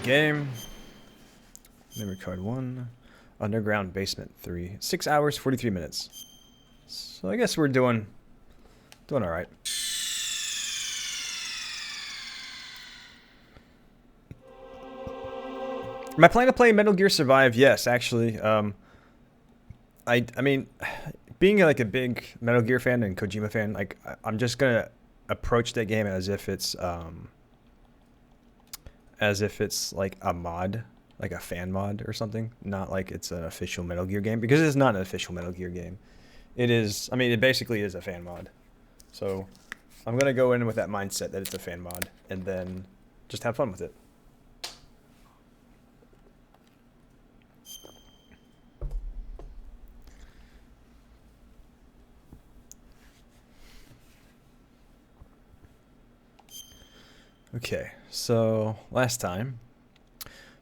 game. Memory card 1. Underground basement 3. 6 hours, 43 minutes. So I guess we're doing alright. Am I planning to play Metal Gear Survive? Yes, actually. I mean, being like a big Metal Gear fan and Kojima fan, like I'm just gonna approach that game as if it's like a mod, like a fan mod or something, not like it's an official Metal Gear game, because it's not an official Metal Gear game. It is, I mean, it basically is a fan mod. So I'm gonna go in with that mindset that it's a fan mod and then just have fun with it. Okay, so last time,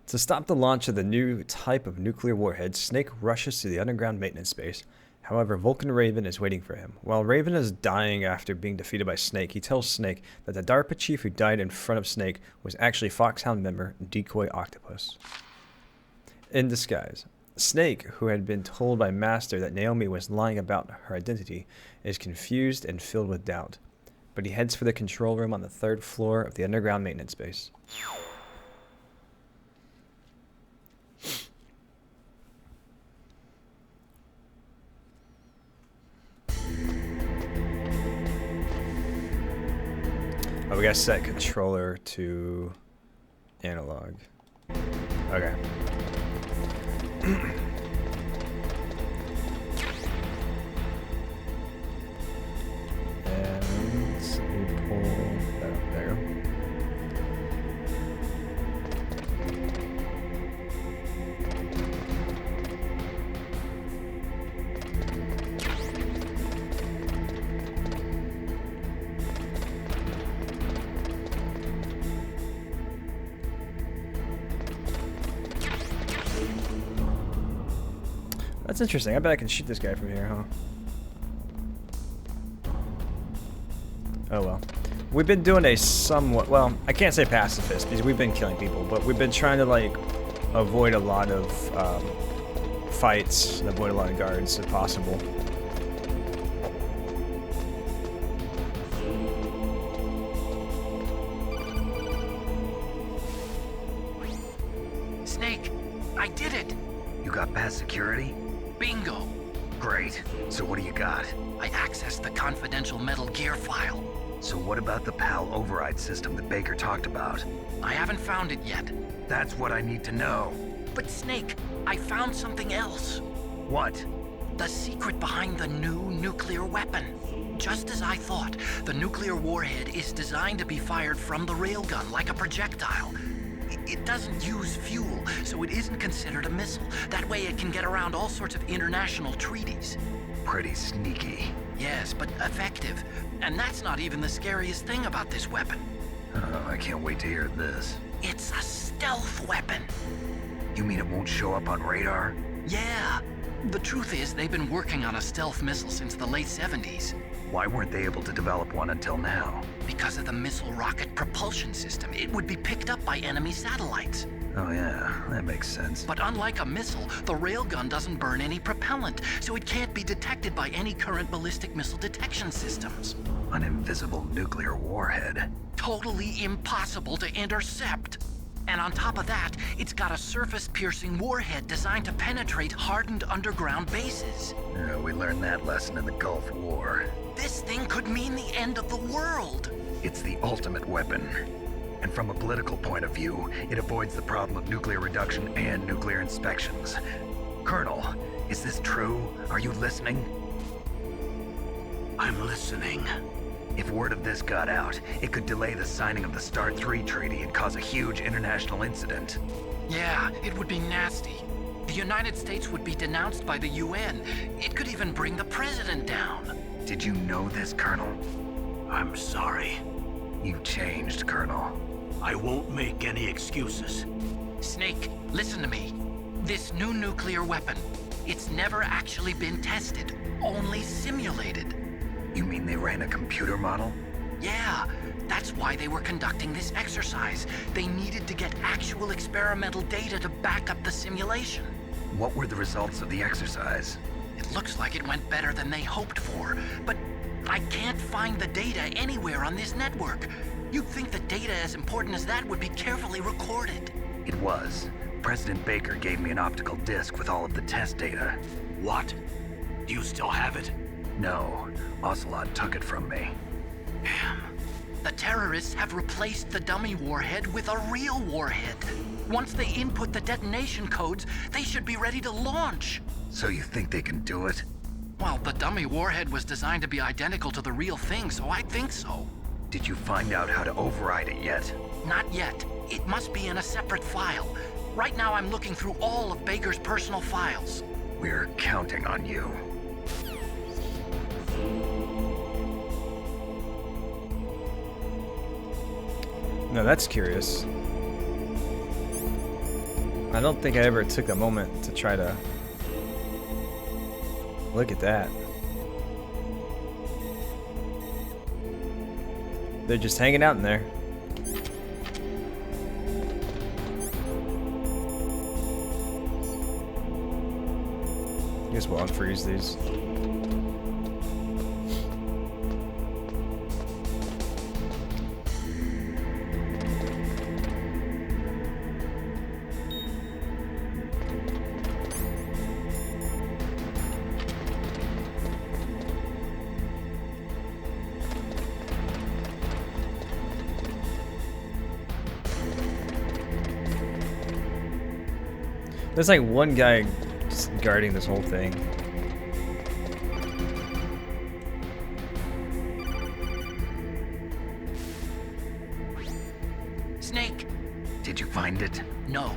to stop the launch of the new type of nuclear warhead, Snake rushes to the underground maintenance base. However, Vulcan Raven is waiting for him. While Raven is dying after being defeated by Snake, he tells Snake that the DARPA chief who died in front of Snake was actually Foxhound member Decoy Octopus. In disguise, Snake, who had been told by Master that Naomi was lying about her identity, is confused and filled with doubt. But he heads for the control room on the 3rd floor of the underground maintenance base. Oh, we gotta set controller to analog. Okay. That's interesting. I bet I can shoot this guy from here, huh? Oh well. We've been doing a somewhat, well, I can't say pacifist because we've been killing people, but we've been trying to like avoid a lot of fights and avoid a lot of guards if possible. Snake, I did it! You got past security? Bingo! Great. So what do you got? I accessed the confidential Metal Gear file. So what about the PAL override system that Baker talked about? I haven't found it yet. That's what I need to know. But Snake, I found something else. What? The secret behind the new nuclear weapon. Just as I thought, the nuclear warhead is designed to be fired from the railgun like a projectile. It doesn't use fuel, so it isn't considered a missile. That way it can get around all sorts of international treaties. Pretty sneaky. Yes, but effective. And that's not even the scariest thing about this weapon. Oh, I can't wait to hear this. It's a stealth weapon. You mean it won't show up on radar? Yeah. The truth is, they've been working on a stealth missile since the late 70s. Why weren't they able to develop one until now? Because of the missile rocket propulsion system, it would be picked up by enemy satellites. Oh yeah, that makes sense. But unlike a missile, the railgun doesn't burn any propellant, so it can't be detected by any current ballistic missile detection systems. An invisible nuclear warhead. Totally impossible to intercept. And on top of that, it's got a surface-piercing warhead designed to penetrate hardened underground bases. Yeah, we learned that lesson in the Gulf War. This thing could mean the end of the world. It's the ultimate weapon. And from a political point of view, it avoids the problem of nuclear reduction and nuclear inspections. Colonel, is this true? Are you listening? I'm listening. If word of this got out, it could delay the signing of the START 3 treaty and cause a huge international incident. Yeah, it would be nasty. The United States would be denounced by the UN. It could even bring the president down. Did you know this, Colonel? I'm sorry. You changed, Colonel. I won't make any excuses. Snake, listen to me. This new nuclear weapon, it's never actually been tested, only simulated. You mean they ran a computer model? Yeah, That's why they were conducting this exercise. They needed to get actual experimental data to back up the simulation. What were the results of the exercise? It looks like it went better than they hoped for, but I can't find the data anywhere on this network. You'd think the data as important as that would be carefully recorded. It was. President Baker gave me an optical disc with all of the test data. What? Do you still have it? No, Ocelot took it from me. Damn. The terrorists have replaced the dummy warhead with a real warhead. Once they input the detonation codes, they should be ready to launch. So you think they can do it? Well, the dummy warhead was designed to be identical to the real thing, so I think so. Did you find out how to override it yet? Not yet. It must be in a separate file. Right now I'm looking through all of Baker's personal files. We're counting on you. Now that's curious. I don't think I ever took a moment to try to look at that. They're just hanging out in there. I guess we'll unfreeze these. There's like one guy just guarding this whole thing. Snake! Did you find it? No,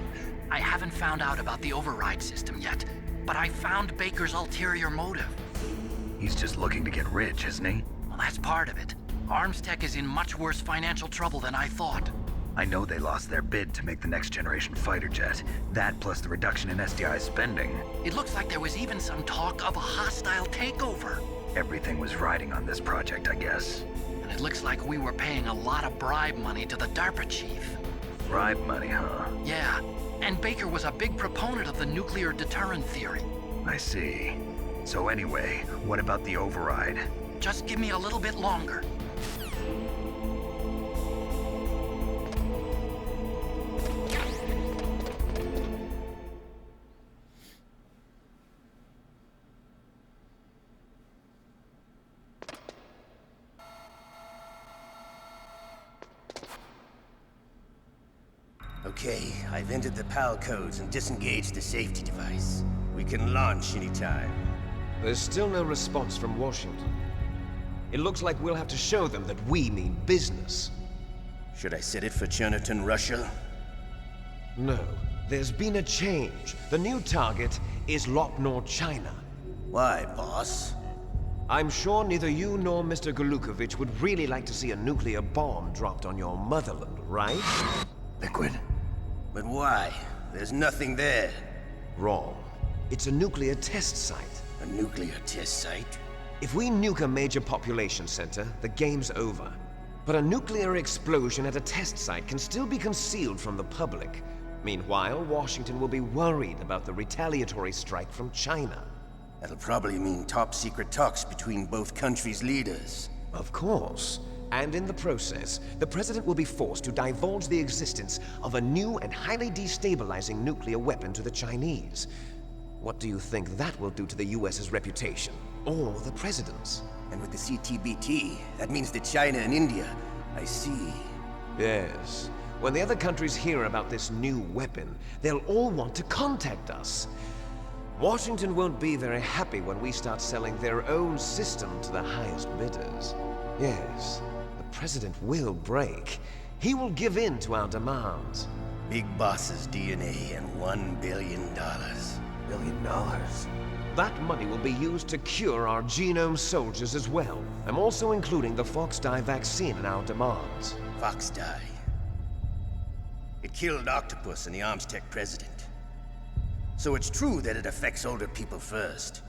I haven't found out about the override system yet, but I found Baker's ulterior motive. He's just looking to get rich, isn't he? Well, that's part of it. Armstech is in much worse financial trouble than I thought. I know they lost their bid to make the next generation fighter jet. That plus the reduction in SDI spending. It looks like there was even some talk of a hostile takeover. Everything was riding on this project, I guess. And it looks like we were paying a lot of bribe money to the DARPA chief. Bribe money, huh? Yeah, and Baker was a big proponent of the nuclear deterrent theory. I see. So anyway, what about the override? Just give me a little bit longer. Okay, I've entered the PAL codes and disengaged the safety device. We can launch anytime. There's still no response from Washington. It looks like we'll have to show them that we mean business. Should I set it for Cherniton, Russia? No, there's been a change. The new target is Lopnor, China. Why, boss? I'm sure neither you nor Mr. Golukovich would really like to see a nuclear bomb dropped on your motherland, right? Liquid. But why? There's nothing there. Wrong. It's a nuclear test site. A nuclear test site? If we nuke a major population center, the game's over. But a nuclear explosion at a test site can still be concealed from the public. Meanwhile, Washington will be worried about the retaliatory strike from China. That'll probably mean top-secret talks between both countries' leaders. Of course. And in the process, the President will be forced to divulge the existence of a new and highly destabilizing nuclear weapon to the Chinese. What do you think that will do to the US's reputation? Or the President's? And with the CTBT, that means that China and India... I see. Yes. When the other countries hear about this new weapon, they'll all want to contact us. Washington won't be very happy when we start selling their own system to the highest bidders. Yes. The President will break. He will give in to our demands. Big Boss's DNA and $1 billion. $1 billion? That money will be used to cure our genome soldiers as well. I'm also including the Fox-Die vaccine in our demands. Fox-Die. It killed Octopus and the Armstech president. So it's true that it affects older people first.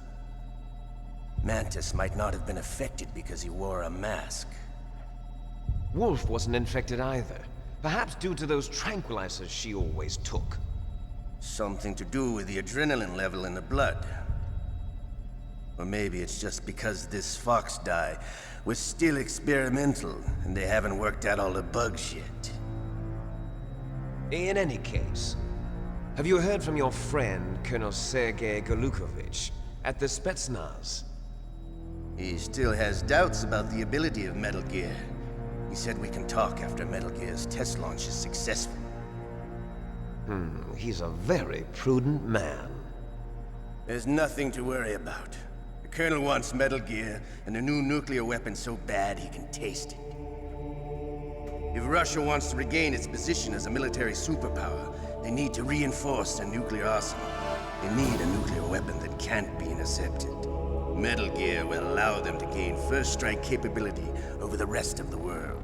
Mantis might not have been affected because he wore a mask. Wolf wasn't infected either. Perhaps due to those tranquilizers she always took. Something to do with the adrenaline level in the blood. Or maybe it's just because this fox dye was still experimental and they haven't worked out all the bugs yet. In any case, have you heard from your friend, Colonel Sergei Golukovich, at the Spetsnaz? He still has doubts about the ability of Metal Gear. He said we can talk after Metal Gear's test launch is successful. He's a very prudent man. There's nothing to worry about. The Colonel wants Metal Gear and a new nuclear weapon so bad he can taste it. If Russia wants to regain its position as a military superpower, they need to reinforce their nuclear arsenal. They need a nuclear weapon that can't be intercepted. Metal Gear will allow them to gain first strike capability over the rest of the world.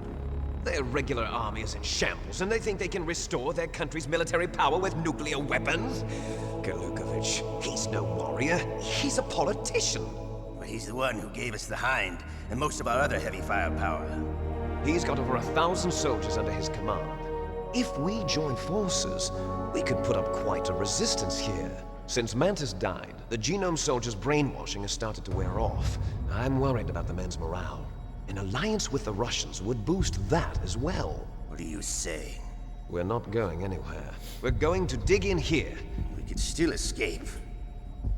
Their regular army is in shambles, and they think they can restore their country's military power with nuclear weapons? Golukovich, he's no warrior. He's a politician. Well, he's the one who gave us the Hind and most of our other heavy firepower. He's got over 1,000 soldiers under his command. If we join forces, we could put up quite a resistance here. Since Mantis died, the Genome Soldiers' brainwashing has started to wear off. I'm worried about the men's morale. An alliance with the Russians would boost that as well. What are you saying? We're not going anywhere. We're going to dig in here. We could still escape.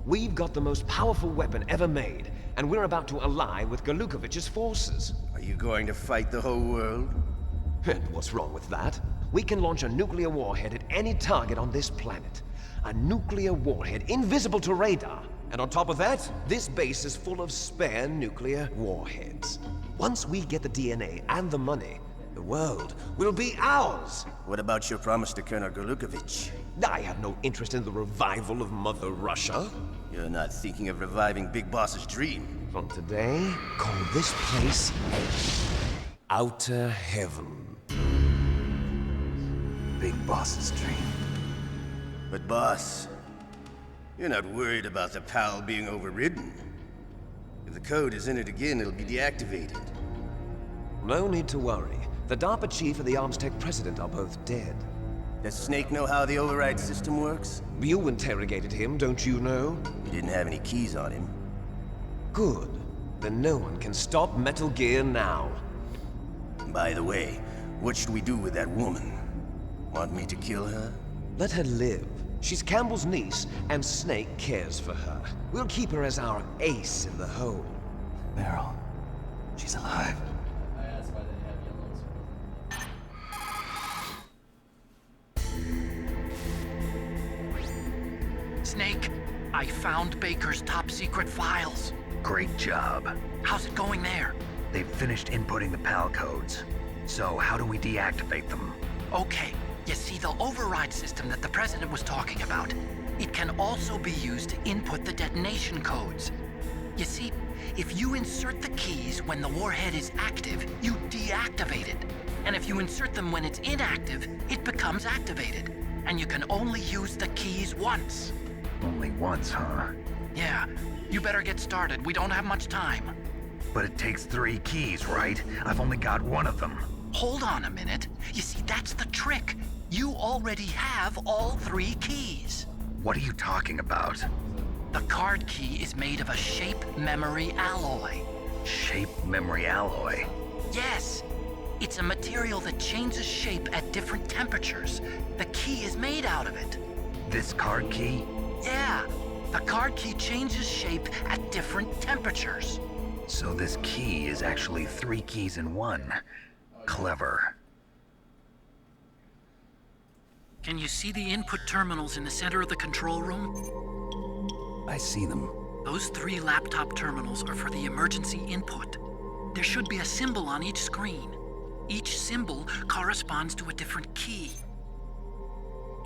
We've got the most powerful weapon ever made, and we're about to ally with Golukovich's forces. Are you going to fight the whole world? And what's wrong with that? We can launch a nuclear warhead at any target on this planet. A nuclear warhead invisible to radar. And on top of that, this base is full of spare nuclear warheads. Once we get the DNA and the money, the world will be ours! What about your promise to Colonel Golukovich? I have no interest in the revival of Mother Russia. You're not thinking of reviving Big Boss's dream. From today, call this place Outer Heaven. Big Boss's dream. But boss, you're not worried about the PAL being overridden. If the code is in it again, it'll be deactivated. No need to worry. The DARPA chief and the Arms Tech president are both dead. Does Snake know how the override system works? You interrogated him, don't you know? He didn't have any keys on him. Good. Then no one can stop Metal Gear now. By the way, what should we do with that woman? Want me to kill her? Let her live. She's Campbell's niece, and Snake cares for her. We'll keep her as our ace in the hole. Meryl, she's alive. Snake, I found Baker's top secret files. Great job. How's it going there? They've finished inputting the PAL codes. So how do we deactivate them? Okay, you see the override system that the President was talking about. It can also be used to input the detonation codes. You see, if you insert the keys when the warhead is active, you deactivate it. And if you insert them when it's inactive, it becomes activated. And you can only use the keys once. Only once, huh? Yeah, you better get started. We don't have much time. But it takes 3 keys, right? I've only got 1 of them. Hold on a minute. You see, that's the trick. You already have all 3 keys. What are you talking about? The card key is made of a shape memory alloy. Shape memory alloy? Yes. It's a material that changes shape at different temperatures. The key is made out of it. This card key? Yeah. The card key changes shape at different temperatures. So this key is actually 3 keys in 1. Clever. Can you see the input terminals in the center of the control room? I see them. Those 3 laptop terminals are for the emergency input. There should be a symbol on each screen. Each symbol corresponds to a different key.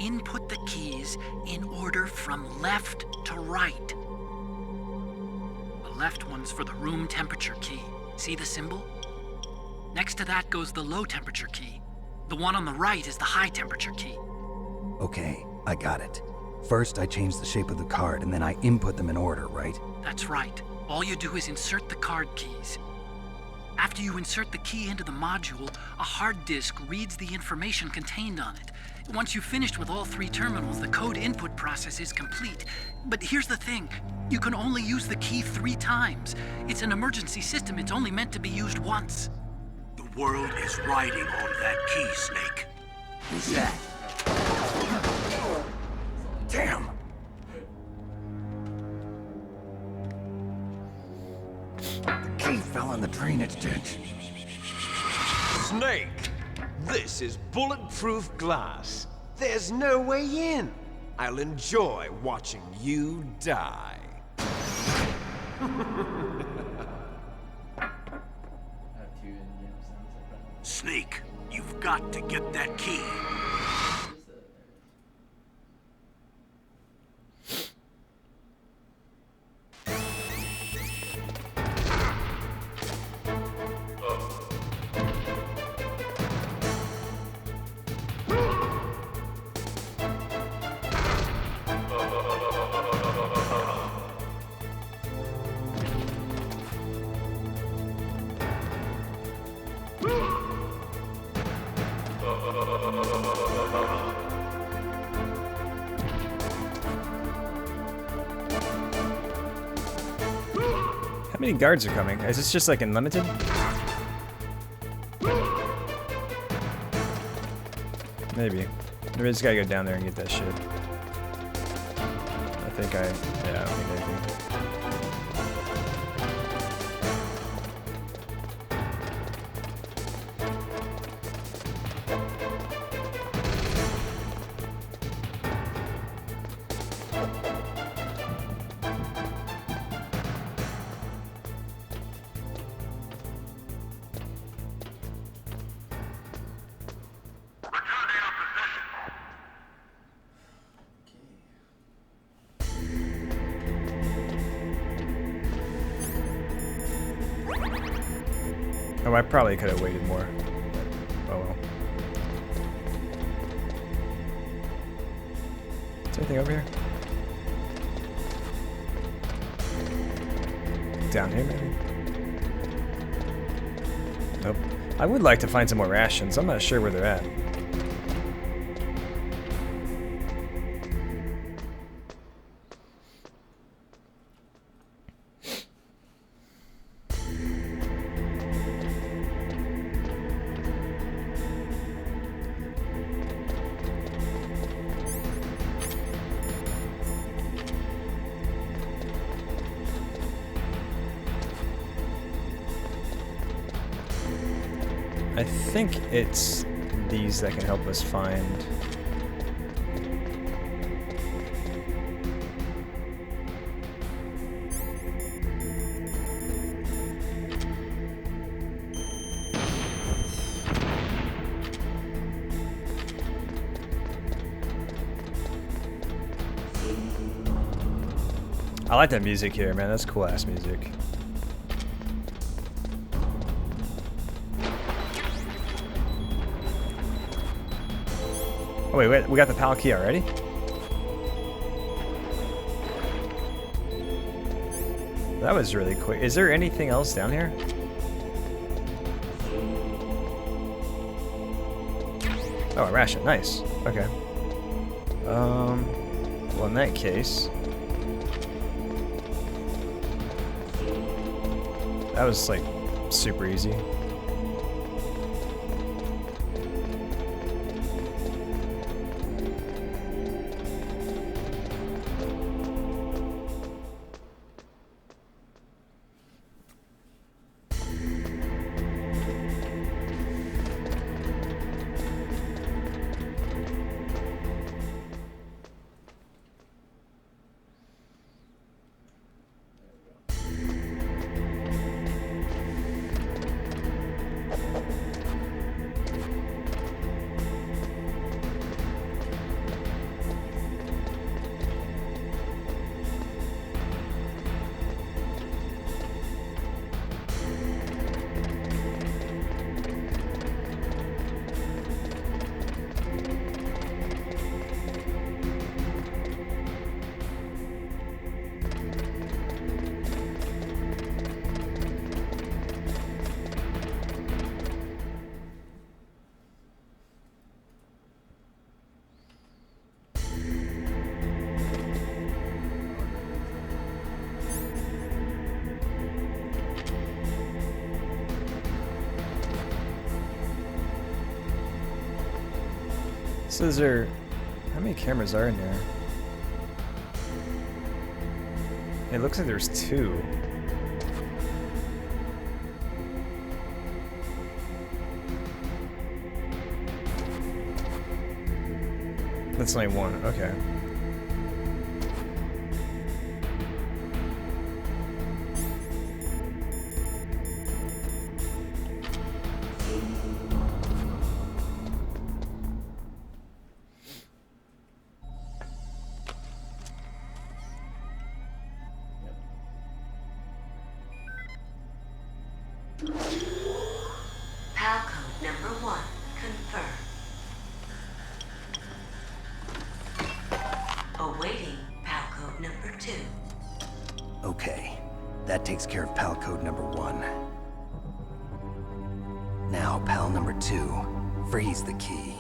Input the keys in order from left to right. The left one's for the room temperature key. See the symbol? Next to that goes the low temperature key. The one on the right is the high temperature key. Okay, I got it. First, I change the shape of the card, and then I input them in order, right? That's right. All you do is insert the card keys. After you insert the key into the module, a hard disk reads the information contained on it. Once you've finished with all 3 terminals, the code input process is complete. But here's the thing. You can only use the key 3 times. It's an emergency system. It's only meant to be used once. The world is riding on that key, Snake. Who's that? Damn! The key fell in the drainage ditch. Snake! This is bulletproof glass. There's no way in. I'll enjoy watching you die. Snake, you've got to get that key. How many guards are coming? Is this just like unlimited? Maybe. Maybe I just gotta go down there and get that shit. I think I don't need anything. Oh, I probably could have waited more. Oh well. Is there anything over here? Down here, maybe? Nope. I would like to find some more rations. I'm not sure where they're at. I think it's these that can help us find. I like that music here, man. That's cool ass music. Oh wait, we got the PAL key already? That was really quick. Is there anything else down here? Oh, a ration. Nice. Okay. Well, in that case, that was like super easy. So is there... How many cameras are in there? It looks like there's 2. That's only 1, okay. PAL code number 1 confirmed. Awaiting PAL code number 2. Okay, that takes care of PAL code number 1. Now, PAL number 2. Freeze the key.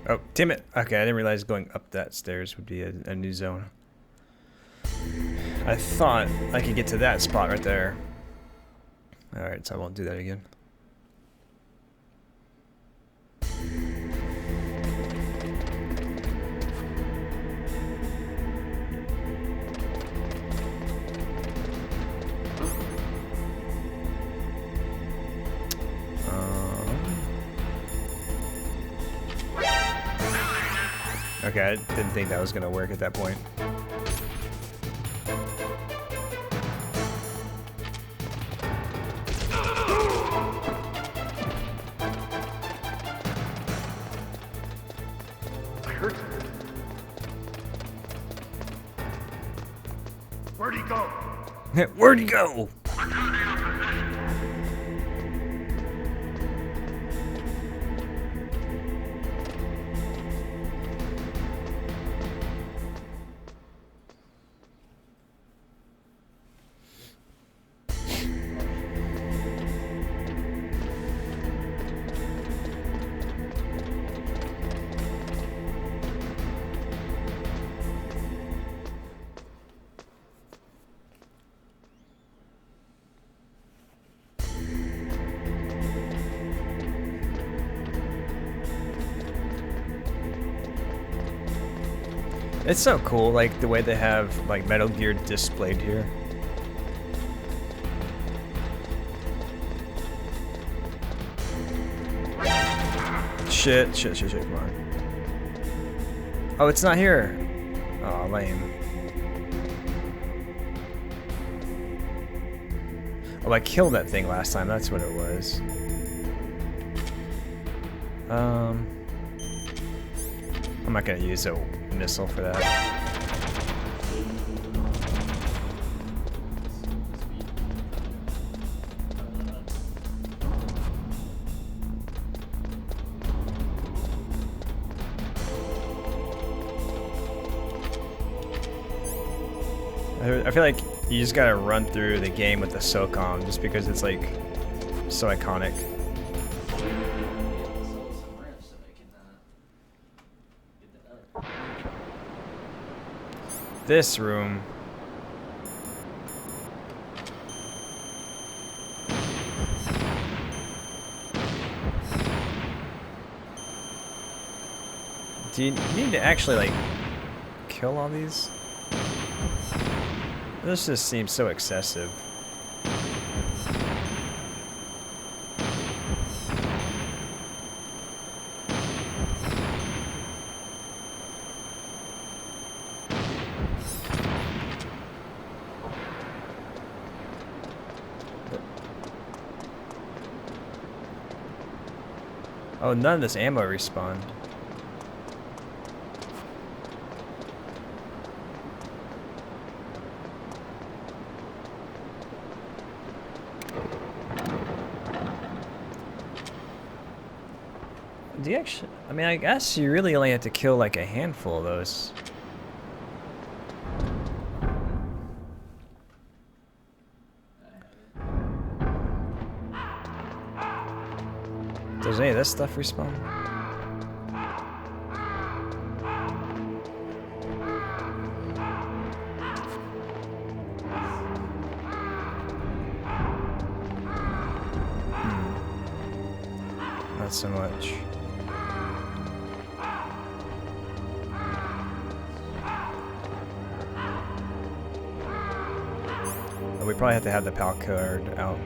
Oh, damn it. Okay, I didn't realize going up that stairs would be a new zone. I thought I could get to that spot right there. Alright, so I won't do that again. Okay, I didn't think that was gonna work at that point. I heard something. Where'd he go? Where'd he go? It's so cool, like the way they have like Metal Gear displayed here. Shit, come on. Oh, it's not here. Oh, lame. Oh, I killed that thing last time, that's what it was. I'm not gonna use a missile for that. I feel like you just gotta run through the game with the SOCOM just because it's like so iconic. This room. Do you need to actually like kill all these? This just seems so excessive. Oh, none of this ammo respawned. Do you actually? I mean, I guess you really only have to kill like a handful of those. Does any of this stuff respawn? Not so much. Oh, we probably have to have the PAL card out.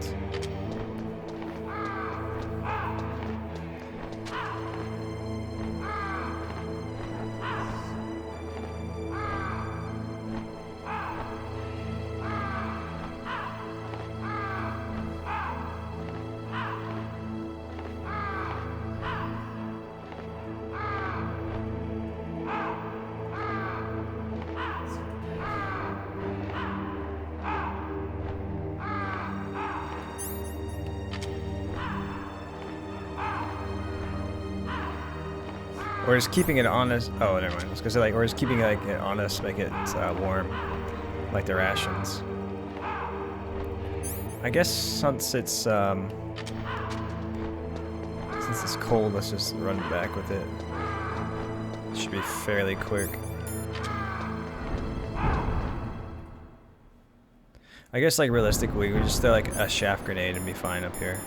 Or just keeping it on us. Oh, never mind. I was gonna say like, or just keeping it on us, make it warm, like the rations. I guess since it's cold, let's just run back with it. It should be fairly quick. I guess like realistically, we just throw like a shaft grenade and be fine up here.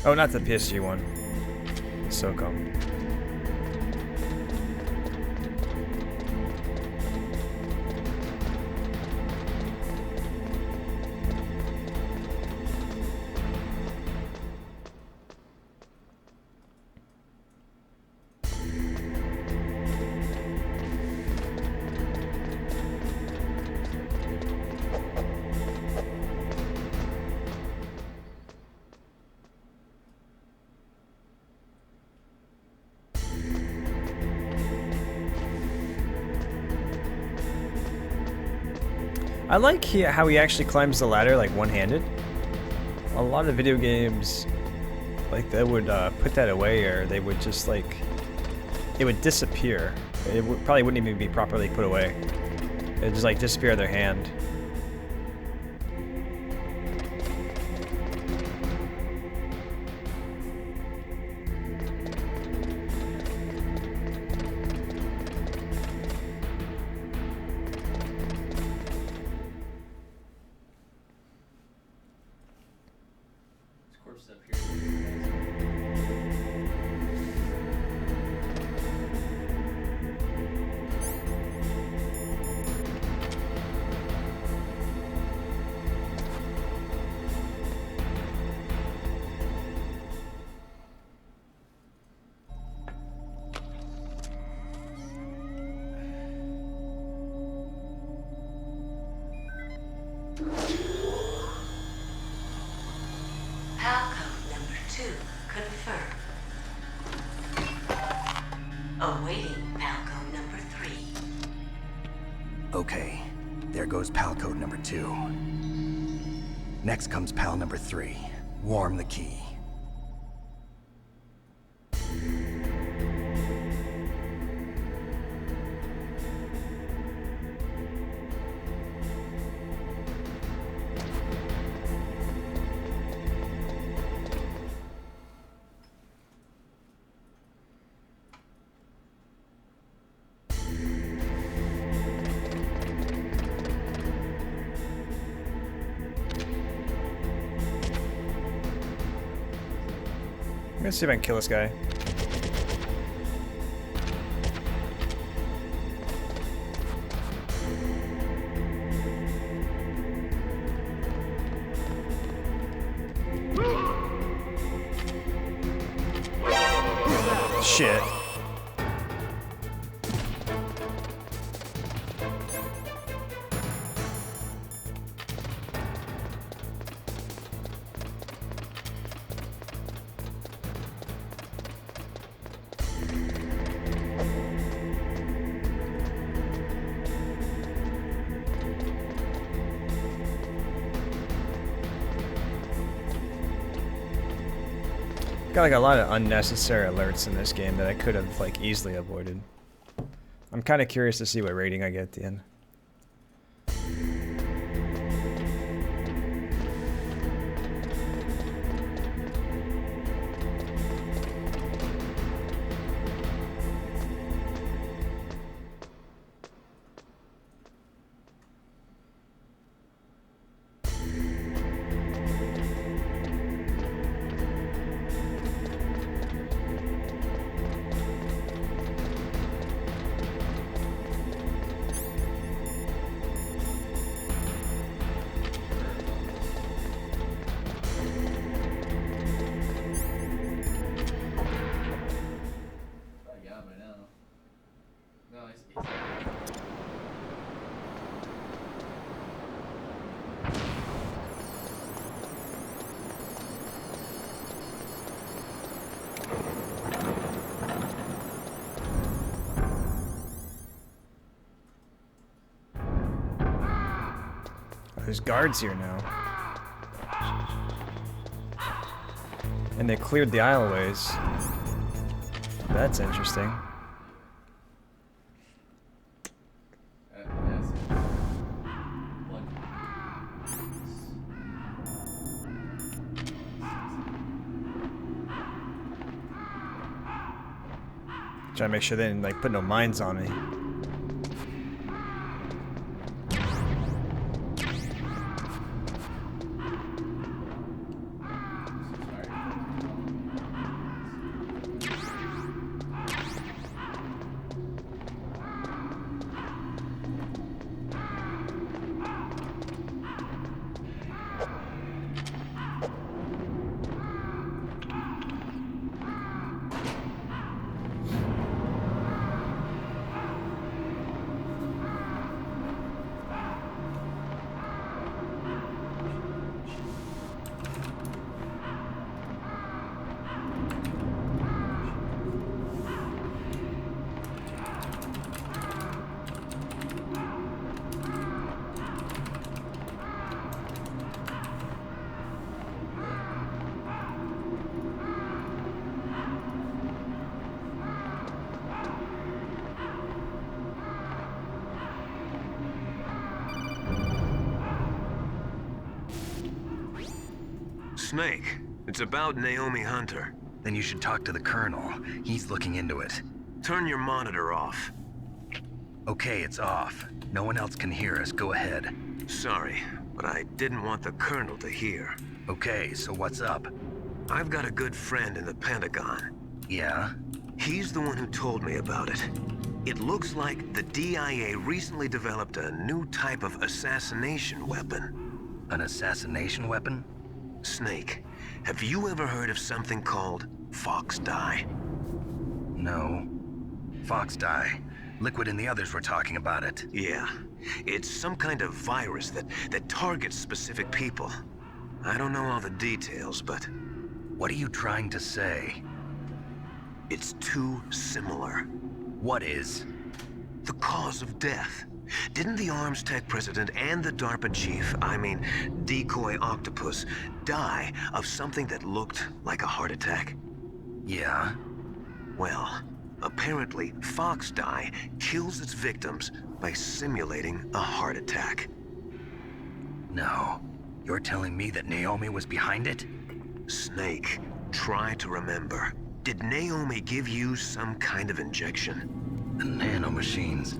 Oh, not the PSG one. SOCOM. I like how he actually climbs the ladder like one-handed. A lot of video games, like they would put that away, or they would just like, it would disappear. It probably wouldn't even be properly put away. It would just like disappear in their hand. PAL code number 2 confirmed. Awaiting PAL code number 3. Okay, there goes PAL code number 2. Next comes PAL number 3. Warm the key. I'm gonna see if I can kill this guy. Shit. Got like a lot of unnecessary alerts in this game that I could have like easily avoided. I'm kind of curious to see what rating I get at the end. There's guards here now. And they cleared the aisleways. That's interesting. Trying to make sure they didn't like put no mines on me. Snake, it's about Naomi Hunter. Then you should talk to the Colonel. He's looking into it. Turn your monitor off. Okay, it's off. No one else can hear us. Go ahead. Sorry, but I didn't want the Colonel to hear. Okay, so what's up? I've got a good friend in the Pentagon. Yeah? He's the one who told me about it. It looks like the DIA recently developed a new type of assassination weapon. An assassination weapon? Snake, have you ever heard of something called Fox Dye? No. Fox Dye. Liquid and the others were talking about it. Yeah. It's some kind of virus that targets specific people. I don't know all the details, but... What are you trying to say? It's too similar. What is? The cause of death. Didn't the Arms Tech president and the DARPA chief, I mean, Decoy Octopus, die of something that looked like a heart attack? Yeah? Well, apparently Fox Dye kills its victims by simulating a heart attack. No. You're telling me that Naomi was behind it? Snake, try to remember. Did Naomi give you some kind of injection? The nanomachines.